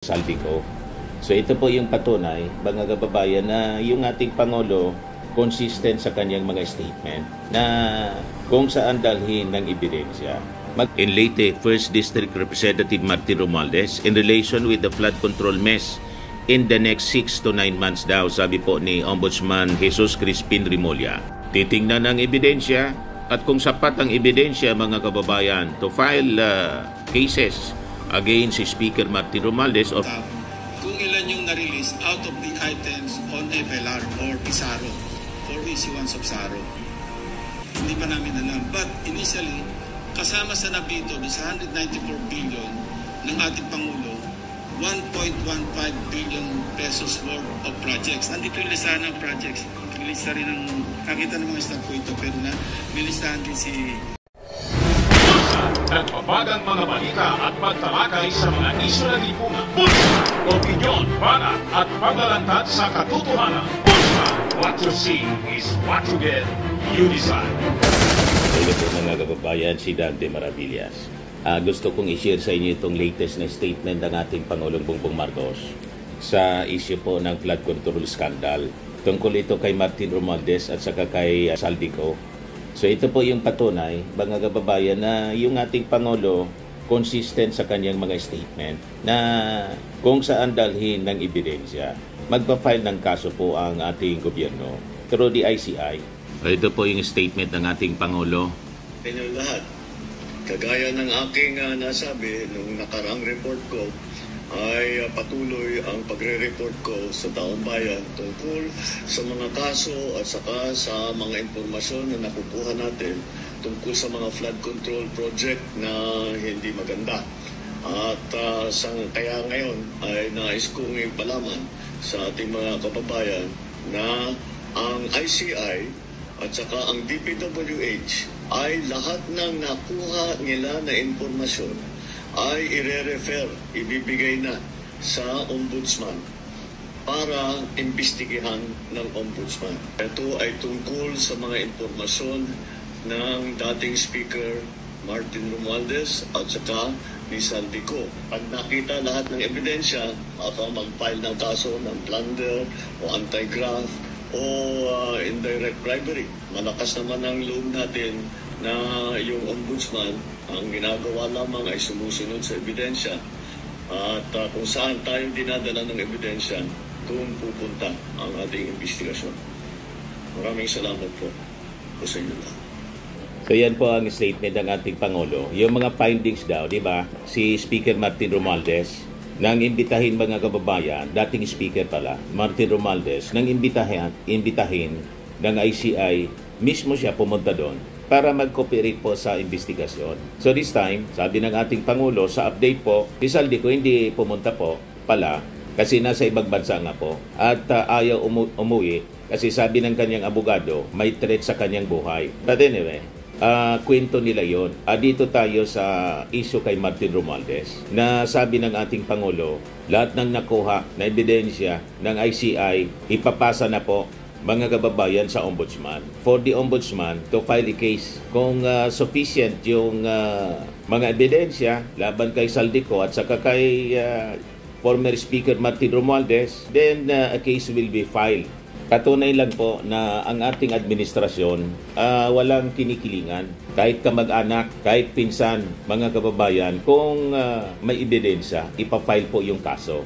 Saldico. So ito po yung patunay, mga kababayan, na yung ating Pangulo consistent sa kanyang mga statement na kung saan dalhin ng ebidensya. In Leyte, 1st District Representative Martin Romualdez, in relation with the flood control mess in the next 6 to 9 months daw, sabi po ni Ombudsman Jesus Crispin Remulla. Titingnan ang ebidensya at kung sapat ang ebidensya, mga kababayan, to file cases against si Speaker Martin Romualdez of kung ilan yung na-release out of the items on FLR or PISARO for issuance of SARO. Hindi pa namin alam. But initially, kasama sa nabito sa 194 billion ng ating Pangulo, 1.15 billion pesos worth of projects. Nandito yung listahan ng projects. Nilista rin ng, nakita ng mga staff ko ito, pero nilistahan din si nagbabagang mga balita at pagtalakay sa mga isyu ng lipunan. Bulsa! Opinyon, banat at paglalantad sa katotohanan. Bulsa! What you see is what you get. You decide. Ito po mga kababayan, si Dante Maravillas. Gusto kong i-share sa inyo itong latest na statement ng ating Pangulong Bongbong Marcos sa issue po ng flood control scandal. Tungkol ito kay Martin Romualdez at saka kay Saldico. So ito po yung patunay, mga kababayan, na yung ating Pangulo consistent sa kanyang mga statement na kung saan dalhin ng ebidensya. Magpa-file ng kaso po ang ating gobyerno through the ICI. Ito po yung statement ng ating Pangulo. Inyong lahat, kagaya ng aking nasabi nung nakarang report ko, ay patuloy ang pagre-report ko sa taong bayan tungkol sa mga kaso at saka sa mga impormasyon na nakukuha natin tungkol sa mga flood control project na hindi maganda. At kaya ngayon ay nais kong ipalaman sa ating mga kababayan na ang ICI at saka ang DPWH ay lahat ng nakuha nila na impormasyon ay ire-refer, ibibigay na sa Ombudsman para imbestigahan ng Ombudsman. Ito ay tungkol sa mga impormasyon ng dating Speaker Martin Romualdez at saka ni Saldico. Pag nakita lahat ng ebidensya, baka mag-file ng kaso ng plunder o anti-graft o indirect bribery. Malakas naman ang loob natin na yung Ombudsman ang ginagawa lamang ay sumusunod sa ebidensya at kung saan tayong dinadala ng ebidensya, doon pupunta ang ating investigasyon. Maraming salamat po sa inyo lahat. So yan po ang statement ng ating Pangulo. Yung mga findings daw, di ba, si Speaker Martin Romualdez, nang imbitahin mga kababayan, dating speaker pala, Martin Romualdez, nang imbitahin ng ICI, mismo siya pumunta doon para mag-cooperate po sa investigasyon. So this time, sabi ng ating Pangulo, sa update po, si Saldico hindi pumunta po pala kasi nasa ibang bansa nga po at ayaw umuwi kasi sabi ng kanyang abogado, may threat sa kanyang buhay. But anyway, kwento nila yon. Dito tayo sa issue kay Martin Romualdez na sabi ng ating Pangulo, lahat ng nakuha na ebidensya ng ICI, ipapasa na po mga kababayan sa Ombudsman. For the Ombudsman to file a case. Kung sufficient yung mga ebidensya laban kay Saldico at saka kay former Speaker Martin Romualdez, then a case will be filed. Patunay lang po na ang ating administrasyon walang kinikilingan. Kahit kamag-anak, kahit pinsan, mga kababayan, kung may ebidensya, ipafile po yung kaso.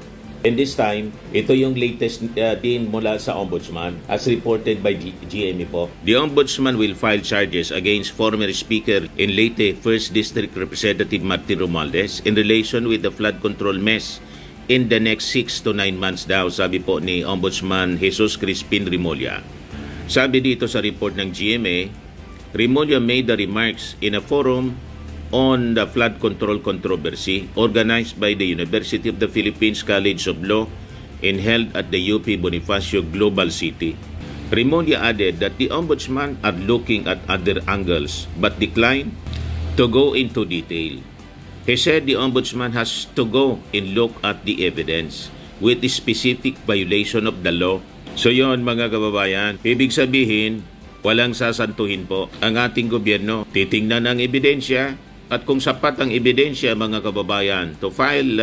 And this time, ito yung latest din mula sa Ombudsman as reported by GMA po. The Ombudsman will file charges against former Speaker in Leyte 1st District Representative Martin Romualdez in relation with the flood control mess in the next 6 to 9 months daw, sabi po ni Ombudsman Jesus Crispin Remulla. Sabi dito sa report ng GMA, Remulla made the remarks in a forum on the flood control controversy organized by the University of the Philippines College of Law and held at the UP Bonifacio Global City. Remulla added that the Ombudsman are looking at other angles but declined to go into detail. He said the Ombudsman has to go and look at the evidence with the specific violation of the law. So yon mga kababayan, ibig sabihin, walang sasantuhin po ang ating gobyerno. Titingnan ang ebidensya, at kung sapat ang ebidensya, mga kababayan, to file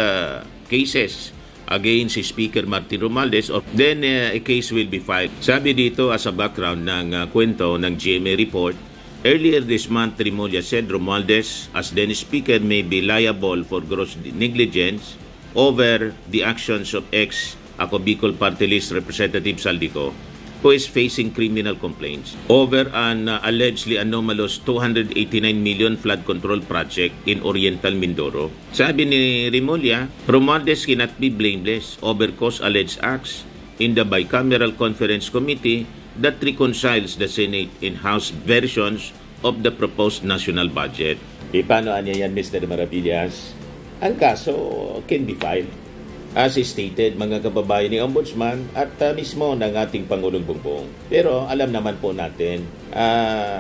cases against si Speaker Martin Romualdez, or then a case will be filed. Sabi dito as a background ng kwento ng GMA report, earlier this month, Remulla said Romualdez, as then Speaker, may be liable for gross negligence over the actions of ex-Ako Bicol Party List Representative Saldico, who is facing criminal complaints over an allegedly anomalous 289 million flood control project in Oriental Mindoro. Sabi ni Remulla, Romualdez cannot be blameless over cause alleged acts in the bicameral conference committee that reconciles the Senate and House versions of the proposed national budget. Paano niya yan, Mr. Maravillas? Ang kaso can be filed. As stated, mga kababayan ni Ombudsman at mismo ng ating Pangulong Bongbong. Pero alam naman po natin,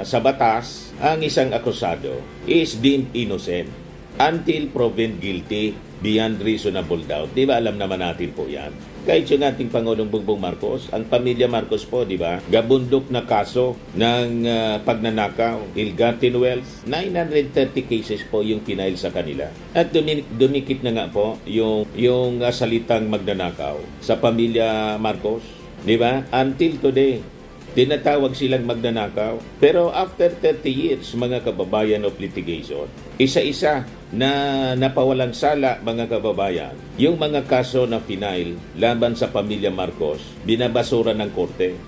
sa batas, ang isang akusado is deemed innocent until proven guilty beyond reasonable doubt. Di ba alam naman natin po yan? Kahit yung ating Pangulong Bongbong Marcos, ang pamilya Marcos po, di ba, gabundok na kaso ng pagnanakaw, ill-gotten wealth, 930 cases po yung pinail sa kanila. At dumikit na nga po yung salitang magnanakaw sa pamilya Marcos, di ba? Until today, tinatawag silang magnanakaw. Pero after 30 years, mga kababayan of litigation, isa-isa na napawalang sala, mga kababayan, yung mga kaso na final laban sa pamilya Marcos, binabasura ng korte.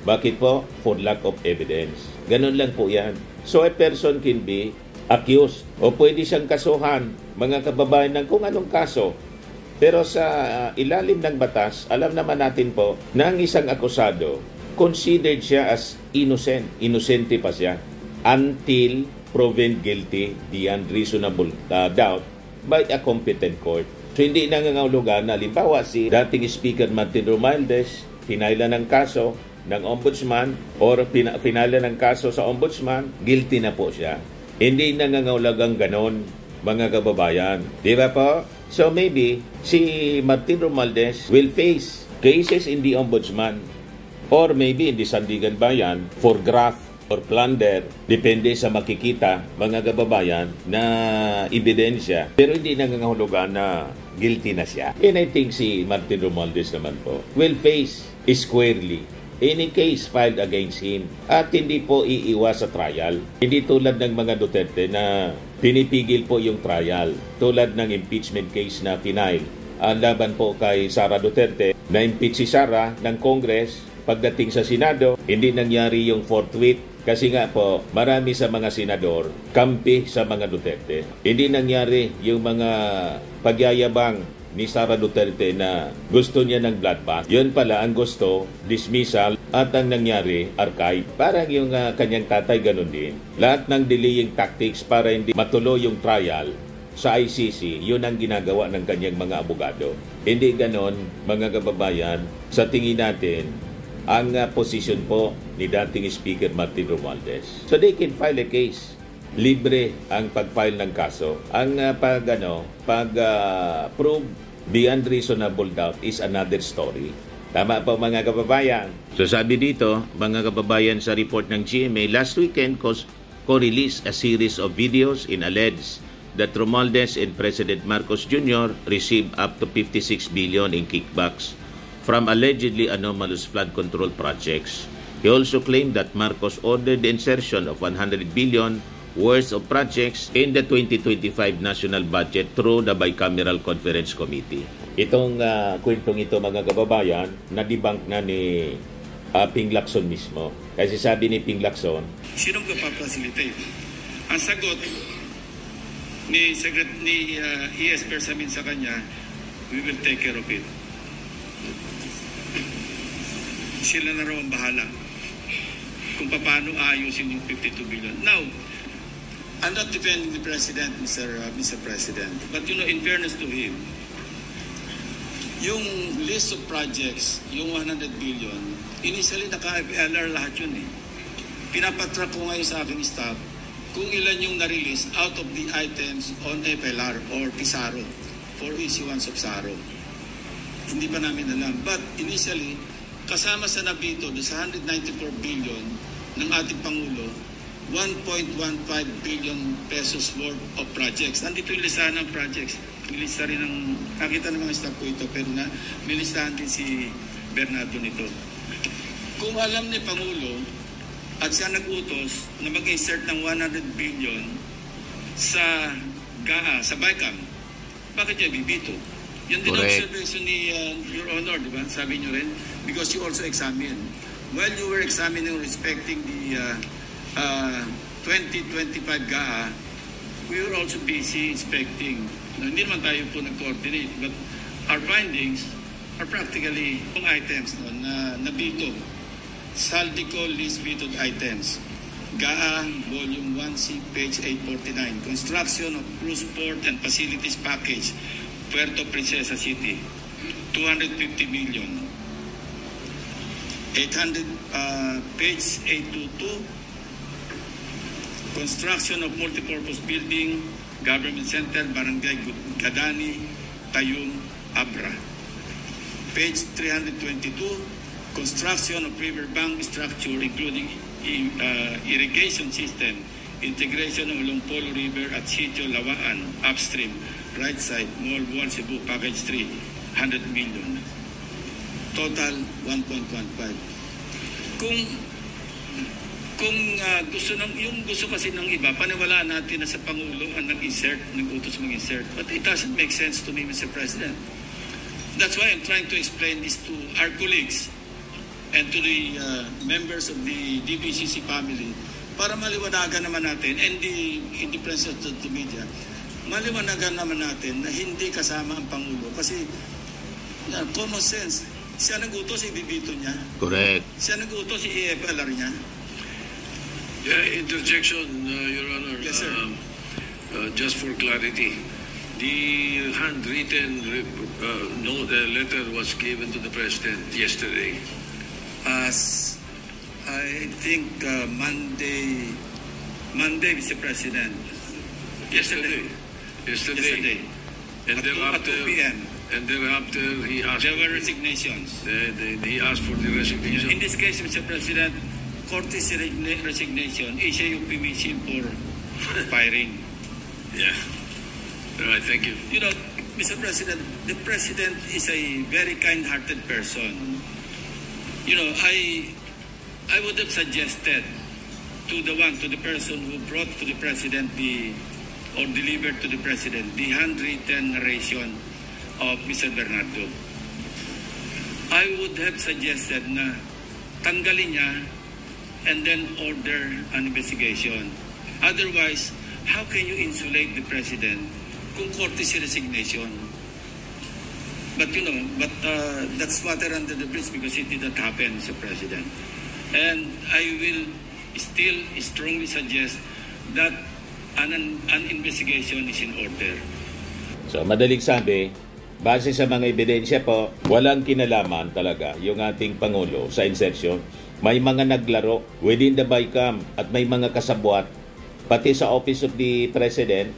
Bakit po? For lack of evidence. Ganun lang po yan. So a person can be accused o pwede siyang kasuhan, mga kababayan, ng kung anong kaso. Pero sa ilalim ng batas, alam naman natin po na ang isang akusado, considered siya as innocent. Inosente pa siya until proven guilty beyond reasonable doubt by a competent court. So hindi nangangahulugan na halimbawa si dating Speaker Martin Romualdez, pinaila ng kaso ng Ombudsman or pinaila ng kaso sa Ombudsman, guilty na po siya. Hindi nangangahulugang ganon, mga kababayan. Di ba po? So maybe si Martin Romualdez will face cases in the Ombudsman or maybe in the Sandigan Bayan for graft or plunder, depende sa makikita, mga kababayan, na ebidensya. Pero hindi nangangahulugan na guilty na siya. And I think si Martin Romualdez naman po will face squarely any case filed against him at hindi po iiwas sa trial. Hindi tulad ng mga Duterte na pinipigil po yung trial. Tulad ng impeachment case na final. Ang laban po kay Sara Duterte, na-impeach si Sara ng Congress. Pagdating sa Senado, hindi nangyari yung forthwith kasi nga po, marami sa mga senador kampi sa mga Duterte. Hindi nangyari yung mga pagyayabang ni Sara Duterte na gusto niya ng bloodbath. Yun pala ang gusto, dismissal, at ang nangyari, archive. Parang yung kanyang tatay ganun din. Lahat ng delaying tactics para hindi matuloy yung trial sa ICC, yun ang ginagawa ng kanyang mga abogado. Hindi ganon, mga kababayan, sa tingin natin, ang position po ni dating Speaker Martin Romualdez. So they can file a case. Libre ang pag-file ng kaso. Ang pag-prove beyond reasonable doubt is another story. Tama po, mga kababayan. So sabi dito, mga kababayan, sa report ng GMA, last weekend co-released a series of videos in alleged that Romualdez and President Marcos Jr. received up to 56 billion in kickbacks from allegedly anomalous flood control projects. He also claimed that Marcos ordered the insertion of 100 billion worth of projects in the 2025 national budget through the bicameral conference committee. Itong kwentong ito, mga kababayan, na-debunk na ni Ping Lacson mismo. Kasi sabi ni Ping Lacson, sinong kapapacilitate? Ang sagot ni E.S. Bersamin sa kanya, we will take care of it. Sila na raw ang bahala kung paano ayusin yung 52 billion. Now, I'm not defending the President, Mr. President, but in fairness to him, yung list of projects, yung 100 billion, initially naka-FLR lahat yun eh. Pinapatrack ko ngayon sa aking staff kung ilan yung na-release out of the items on FLR or Pizarro for issuance of SARO. Hindi pa namin alam. But initially, kasama sa nabito sa 194 billion ng ating Pangulo, 1.15 billion pesos worth of projects. Nandito yung listahan ng projects. Nilista rin ng, nakita ng mga staff ko ito, pero nilistahan din si Bernardo nito. Kung alam ni Pangulo at siya nag-utos na mag-insert ng 100 billion sa GAA, sa BICAM, bakit niya bibito? Yan din ang observation ni Your Honor, di ba? Sabi niyo rin, because you also examined. While you were examining respecting the 2025 GAA, we were also busy inspecting. Hindi naman tayo po nag-coordinate, but our findings are practically items na nabito. Saldico list vetoed items. GAA Volume 1C, page 849. Construction of cruise port and facilities package, Puerto Princesa City, 250 million. 800, page 822. Construction of multipurpose building, Government Center, Barangay Gadani, Tayum, Abra. Page 322, construction of riverbank structure including irrigation system, integration of Longpolo River at Sitio Lawaan, upstream, right side, Mall Wall, Cebu, package 3, 100 million. Total 1.15. Kung yung gusto kasi ng iba, paniwalaan natin na sa Pangulo ang nag-insert, nag-utos mag-insert. But it doesn't make sense to me, Mr. President. That's why I'm trying to explain this to our colleagues and to the members of the DBCC family para maliwanagan naman natin, and in the presence of the media, maliwanagan naman natin na hindi kasama ang Pangulo. Kasi common sense, siya nag-utos, ibibito niya. Correct. Siya nag-utos, i-FLR niya. Interjection, Your Honor. Yes, sir. Just for clarity, the handwritten letter was given to the President yesterday. As I think Monday, Mr. President. Yesterday. And at 2 p.m. And thereafter, he asked. There were resignations. He asked for the resignation. In this case, Mr. President, courtesy resignation is a euphemism for firing. Yeah. All right, thank you. You know, Mr. President, the President is a very kind-hearted person. You know, I would have suggested to the person who brought to the President or delivered to the President the handwritten narration of Mr. Bernardo. I would have suggested na tanggalin niya and then order an investigation. Otherwise, how can you insulate the President kung courtesy resignation? But you know, that's water under the bridge because it did not happen, Mr. President. And I will still strongly suggest that an investigation is in order. So, madaling sabi, base sa mga ebidensya po, walang kinalaman talaga yung ating Pangulo sa insertion. May mga naglaro within the BICAM at may mga kasabwat pati sa Office of the President.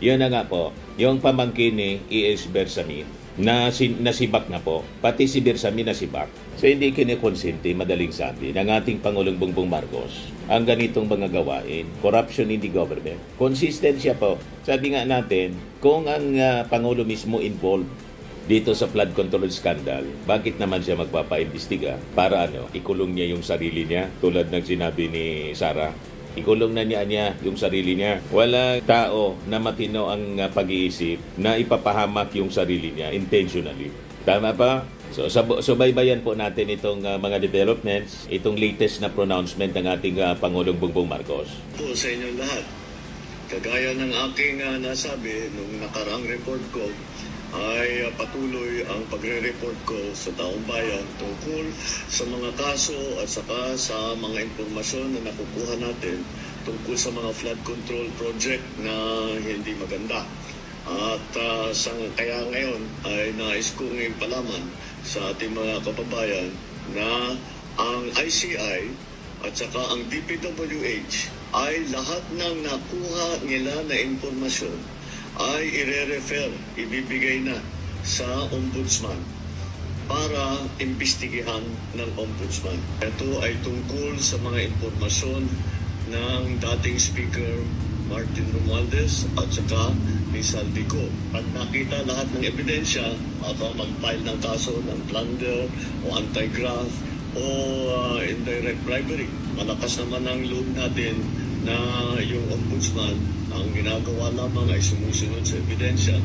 Yun na nga po, yung pamangkin ni E.S. Bersamin na nasibak na po, pati si Bersamin nasibak. So hindi kinikonsinti, madaling sabi, ng ating Pangulong Bongbong Marcos ang ganitong mga gawain, corruption in the government. Consistent siya po. Sabi nga natin, kung ang Pangulo mismo involved dito sa flood control scandal, bakit naman siya magpapaimbestiga para ikulong niya yung sarili niya, tulad ng sinabi ni Sara. Ikulong na niya yung sarili niya. Wala tao na matino ang pag-iisip na ipapahamak yung sarili niya intentionally. Tama pa? So baybayan po natin itong mga developments, itong latest na pronouncement ng ating Pangulong Bongbong Marcos. Po sa inyong lahat, kagaya ng aking nasabi nung nakaraang report ko, ay patuloy ang pagre-report ko sa taong bayan tungkol sa mga kaso at saka sa mga impormasyon na nakukuha natin tungkol sa mga flood control project na hindi maganda. At kaya ngayon ay nais kong ipalaman sa ating mga kababayan na ang ICI at saka ang DPWH ay lahat ng nakuha nila na impormasyon ay ire-refer, ibibigay na sa Ombudsman para imbestigahan ng Ombudsman. Ito ay tungkol sa mga impormasyon ng dating Speaker Martin Romualdez at saka ni Saldico. At nakita lahat ng ebidensya, mag-file ng kaso ng plunder o anti-graft o indirect bribery. Malakas naman ang loob natin na yung ombudsman ang ginagawa lamang ay sumusunod sa ebidensya.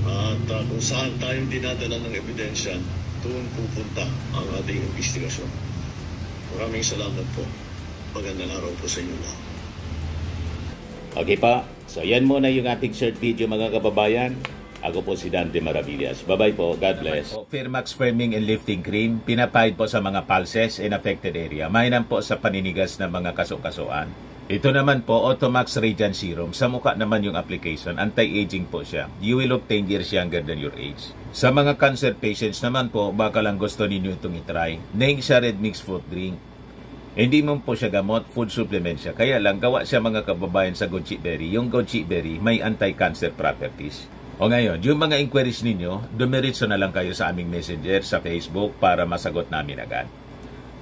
At kung saan tayo dinadala ng ebidensya, doon pupunta ang ating investigasyon. Maraming salamat po. Magandang araw po sa inyo lahat. Okay pa, so yan muna yung ating short video mga kababayan. Ako po si Dante Maravillas. Bye-bye po. God bless. Firmax Firming and Lifting Cream, pinapahid po sa mga pulses in affected area. Mainam po sa paninigas ng mga kaso-kasuan. Ito naman po, Automax Radiant Serum. Sa mukha naman yung application, anti-aging po siya. You will look 10 years younger than your age. Sa mga cancer patients naman po, baka lang gusto ninyo itong itry. Neng siya red mixed fruit drink. Hindi mo po siya gamot, food supplement siya. Kaya lang, gawa siya mga kababayan sa goji berry. Yung goji berry, may anti-cancer properties. O ngayon, yung mga inquiries ninyo, dumiritso na lang kayo sa aming messenger sa Facebook para masagot namin agad.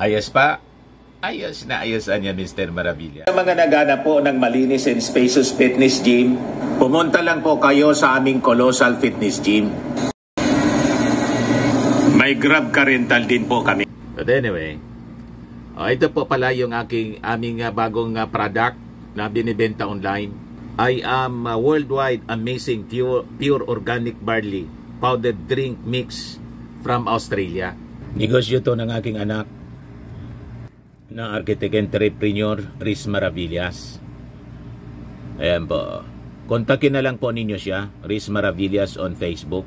Ayos pa? Ayos na ayos niya, Mr. Maravilla. Sa mga naghanap po ng malinis and spacious fitness gym, pumunta lang po kayo sa aming Colossal Fitness Gym. May Grab car rental din po kami. But anyway, ito po pala yung aming bagong product na binibenta online. I am worldwide amazing pure organic barley powdered drink mix from Australia. Negosyo to ng aking anak na architect entrepreneur Riz Maravillas. Ayan po. Kontakin na lang po ninyo siya, Riz Maravillas on Facebook.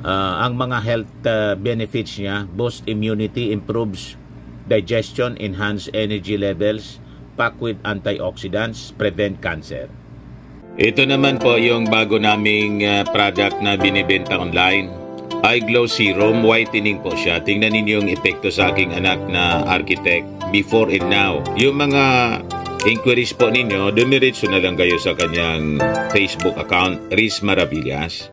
Ang mga health benefits niya, boost immunity, improves digestion, enhance energy levels, packed with antioxidants, prevent cancer. Ito naman po yung bago naming product na binibenta online. Eye Glow Serum, whitening po siya. Tingnan ninyo yung epekto sa aking anak na architect before and now. Yung mga inquiries po ninyo, dumiretso na lang kayo sa kanyang Facebook account, Riz Maravillas.